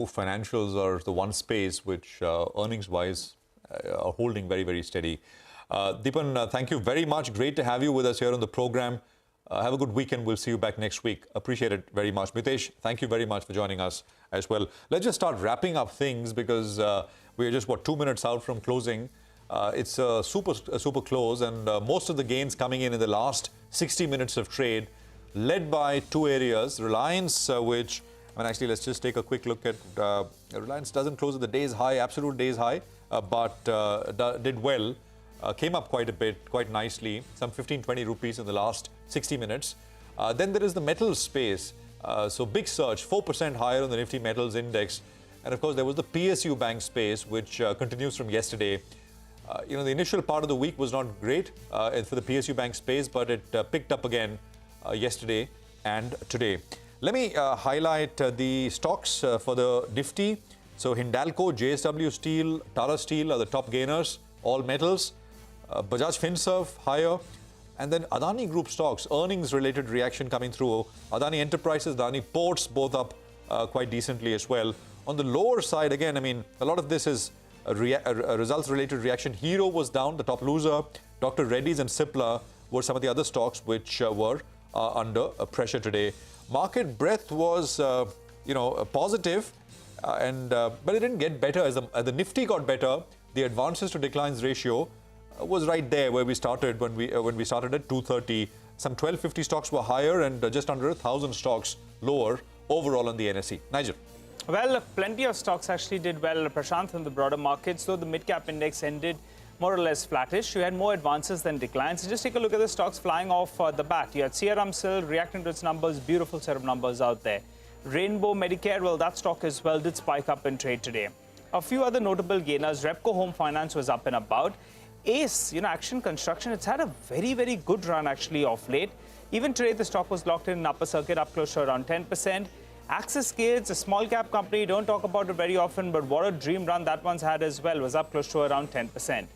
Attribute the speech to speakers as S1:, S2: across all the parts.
S1: Financials are the one space which earnings-wise are holding very, very steady. Deepan, thank you very much. Great to have you with us here on the program. Have a good weekend. We'll see you back next week. Appreciate it very much. Mitesh, thank you very much for joining us as well. Let's just start wrapping up things because we're just, 2 minutes out from closing. It's a super close, and most of the gains coming in the last 60 minutes of trade, led by two areas. Reliance, which, actually, let's just take a quick look at Reliance. Doesn't close at the day's high, absolute day's high, but did well. Came up quite a bit, quite nicely, some 15-20 rupees in the last 60 minutes. Then there is the metals space. So big surge, 4% higher on the Nifty Metals Index. And of course, there was the PSU Bank space, which continues from yesterday. The initial part of the week was not great for the PSU Bank space, but it picked up again yesterday and today. Let me highlight the stocks for the Nifty. So Hindalco, JSW Steel, Tata Steel are the top gainers, all metals. Bajaj Finserv higher, and then Adani Group stocks, earnings-related reaction coming through. Adani Enterprises, Adani Ports, both up quite decently as well. On the lower side, again, a lot of this is a results-related reaction. Hero was down, the top loser. Dr. Reddy's and Cipla were some of the other stocks which were under pressure today. Market breadth was, positive, but it didn't get better as the Nifty got better. The advances to declines ratio was right there where we started when we started at 230. Some 1250 stocks were higher and just under 1,000 stocks lower overall on the NSE. Nigel.
S2: Well, plenty of stocks actually did well, Prashant, in the broader markets, though the mid-cap index ended more or less flattish. You had more advances than declines. So just take a look at the stocks flying off the bat. You had Sierra Ramsell reacting to its numbers, beautiful set of numbers out there. Rainbow Medicare, well, that stock as well did spike up in trade today. A few other notable gainers. Repco Home Finance was up and about. Ace, Action Construction, it's had a very, very good run actually of late. Even today, the stock was locked in upper circuit, up close to around 10%. Axis Gates, a small cap company, don't talk about it very often, but what a dream run that one's had as well, was up close to around 10%.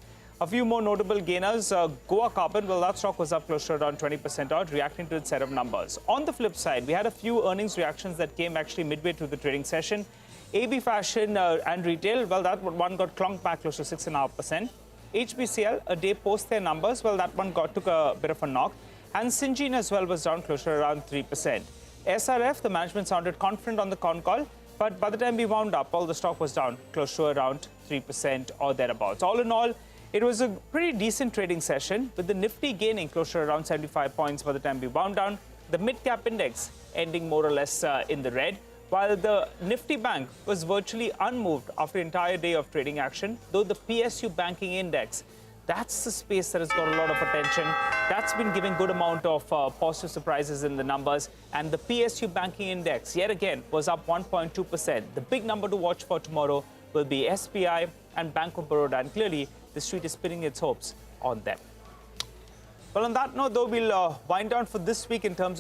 S2: A few more notable gainers. Goa Carbon, well, that stock was up close to around 20% odd, reacting to its set of numbers. On the flip side, we had a few earnings reactions that came actually midway through the trading session. AB Fashion and Retail, well, that one got clunked back close to 6.5%. HBCL, a day post their numbers, well, that one took a bit of a knock. And Syngene as well was down close to around 3%. SRF, the management sounded confident on the con call, but by the time we wound up, all the stock was down close to around 3% or thereabouts. All in all, it was a pretty decent trading session, with the Nifty gaining close to around 75 points by the time we wound down. The mid-cap index ending more or less in the red, while the Nifty Bank was virtually unmoved after an entire day of trading action, though the PSU Banking Index, that's the space that has got a lot of attention. That's been giving good amount of positive surprises in the numbers. And the PSU Banking Index, yet again, was up 1.2%. The big number to watch for tomorrow will be SBI and Bank of Baroda. And clearly, the street is pinning its hopes on them. Well, on that note, though, we'll wind down for this week in terms of